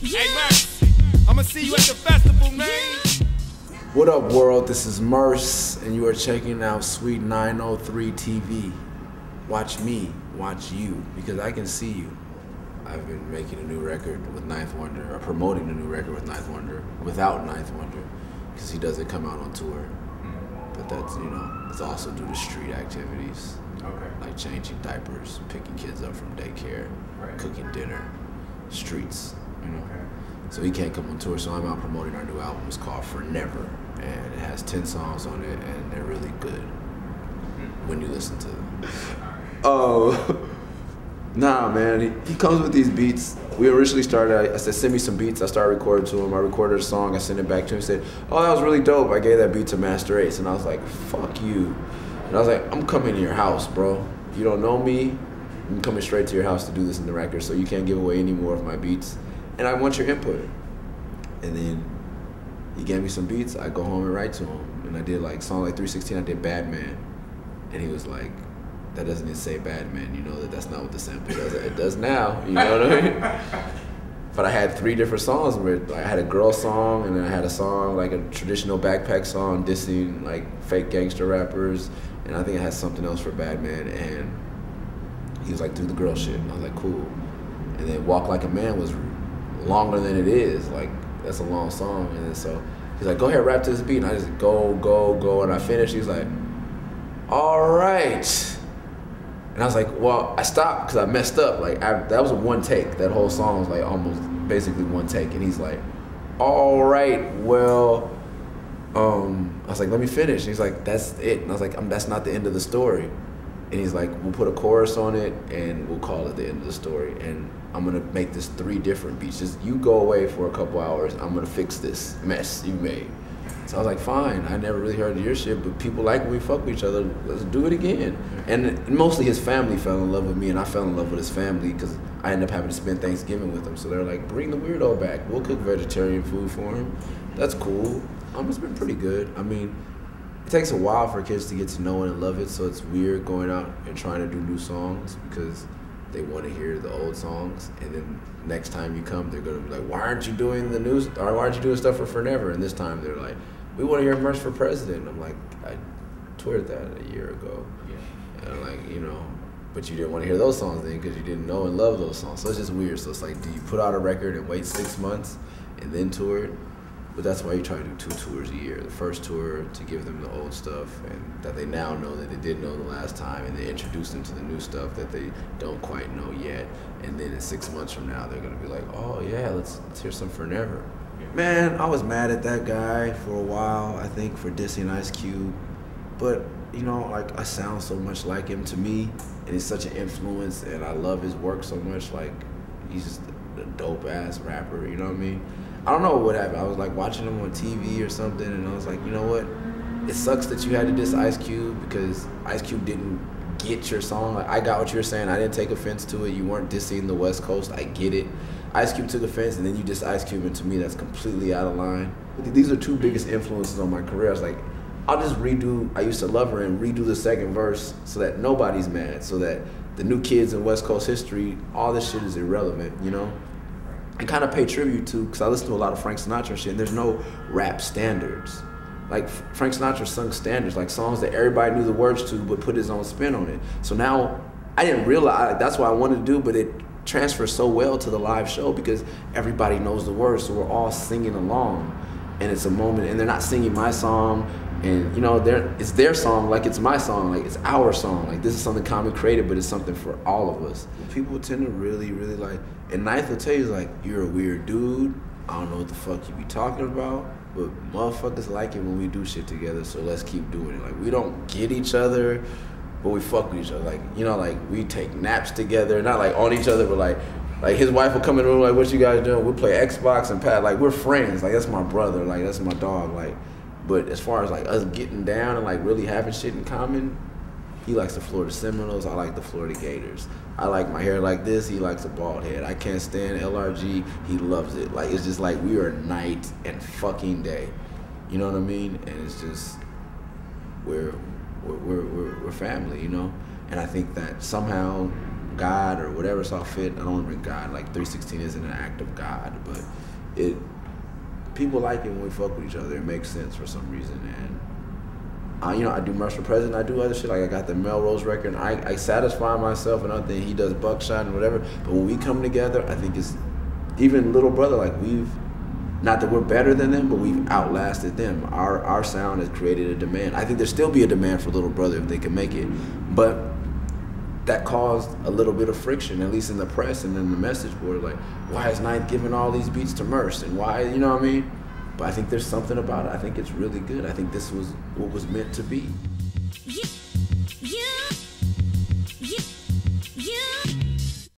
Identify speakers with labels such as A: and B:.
A: Hey, Murs, I'ma see you at the festival, man.
B: What up, world? This is Murs, and you are checking out Suite903 TV. Watch me, watch you, because I can see you. I've been making a new record with Ninth Wonder, or promoting a new record with Ninth Wonder, without Ninth Wonder, because he doesn't come out on tour. But that's, it's also due to street activities.
C: Okay.
B: Like changing diapers, picking kids up from daycare,
C: Right.
B: cooking dinner, streets,
C: Okay.
B: So he can't come on tour, so I'm out promoting our new album. It's called Fornever, and it has 10 songs on it, and they're really good when you listen to them. Oh, nah, man, he comes with these beats. We originally started, I said, send me some beats. I started recording to him. I recorded a song, I sent it back to him. He said, oh, that was really dope. I gave that beat to Master Ace, and I was like, fuck you. And I was like, I'm coming to your house, bro. You don't know me. I'm coming straight to your house to do this in the record, so you can't give away any more of my beats. And I want your input. And then he gave me some beats. I go home and write to him. And I did like song like 316, I did Bad Man. And he was like, that doesn't even say Bad Man. You know that's not what the sample does. It does now, you know what I mean? But I had 3 different songs where I had a girl song, and then I had a song, like a traditional backpack song, dissing like fake gangster rappers. And I think I had something else for Bad Man. And he was like, do the girl shit. And I was like, cool. And then Walk Like a Man was longer than it is. Like, that's a long song. And then so he's like, go ahead, rap to this beat. And I just go. And I finished. He's like, all right. And I was like, well, I stopped because I messed up. Like, that was a one take. That whole song was like almost basically one take. And he's like, all right, well, I was like, let me finish. And he's like, that's it. And I was like, that's not the end of the story. And he's like, we'll put a chorus on it and we'll call it the end of the story. And I'm gonna make this 3 different beats. Just you go away for a couple hours. I'm gonna fix this mess you made. So I was like, fine. I never really heard of your shit, but people like when we fuck with each other. Let's do it again. And mostly his family fell in love with me, and I fell in love with his family because I ended up having to spend Thanksgiving with them. So they're like, bring the weirdo back. We'll cook vegetarian food for him. That's cool. It's been pretty good. I mean, it takes a while for kids to get to know it and love it, so it's weird going out and trying to do new songs because they want to hear the old songs, and then next time you come, they're gonna be like, why aren't you doing the news, or why aren't you doing stuff for Fornever? And this time they're like, we want to hear Murs for President. And I'm like, I tweeted that a year ago. Yeah. And I'm like, but you didn't want to hear those songs then because you didn't know and love those songs. So it's just weird. So it's like, do you put out a record and wait 6 months and then tour it? But that's why you try to do 2 tours a year. The first tour to give them the old stuff and that they now know that they didn't know the last time, and they introduce them to the new stuff that they don't quite know yet. And then in 6 months from now, they're gonna be like, oh yeah, let's hear some Fornever. Man, I was mad at that guy for a while, I think, for dissing Ice Cube. But, like, I sound so much like him to me, and he's such an influence, and I love his work so much. Like, he's just a dope-ass rapper, you know what I mean? I don't know what happened. I was like watching him on TV or something, and I was like, you know what? It sucks that you had to diss Ice Cube because Ice Cube didn't get your song. Like, I got what you were saying. I didn't take offense to it. You weren't dissing the West Coast. I get it. Ice Cube took offense, and then you diss Ice Cube, and to me, that's completely out of line. These are 2 biggest influences on my career. I was like, I'll just redo I Used to Love Her and redo the second verse so that nobody's mad, so that the new kids in West Coast history, all this shit is irrelevant, and kind of pay tribute to, because I listen to a lot of Frank Sinatra shit, and there's no rap standards. Like, Frank Sinatra sung standards, like songs that everybody knew the words to, but put his own spin on it. So now, I didn't realize, that's what I wanted to do, but it transfers so well to the live show because everybody knows the words, so we're all singing along. And it's a moment, and they're not singing my song, and it's their song like it's my song, like it's our song. Like, this is something Common created, but it's something for all of us. People tend to really, really like, and Ninth will tell you, like, you're a weird dude, I don't know what the fuck you be talking about, but motherfuckers like it when we do shit together, so let's keep doing it. Like, we don't get each other, but we fuck with each other. Like, like, we take naps together, not like on each other, but like his wife will come in the room, like, what you guys doing? We'll play Xbox and Pat, like, we're friends. Like, that's my brother, like, that's my dog, like. But as far as like us getting down and like really having shit in common, he likes the Florida Seminoles, I like the Florida Gators. I like my hair like this, he likes a bald head. I can't stand LRG, he loves it. Like, it's just like we are night and fucking day. You know what I mean? And it's just, we're family, And I think that somehow God or whatever saw fit. I don't want to bring God. Like 316 isn't an act of God, but people like it when we fuck with each other. It makes sense for some reason. And I do Murs for President. I do other shit. Like I got the Melrose record. And I satisfy myself and other things. He does Buckshot and whatever. But when we come together, I think it's even Little Brother. Like not that we're better than them, but we've outlasted them. Our sound has created a demand. I think there'll still be a demand for Little Brother if they can make it, but that caused a little bit of friction, at least in the press and in the message board. Like, why is Ninth giving all these beats to Murs, and why, you know what I mean? But I think there's something about it. I think it's really good. I think this was what was meant to be.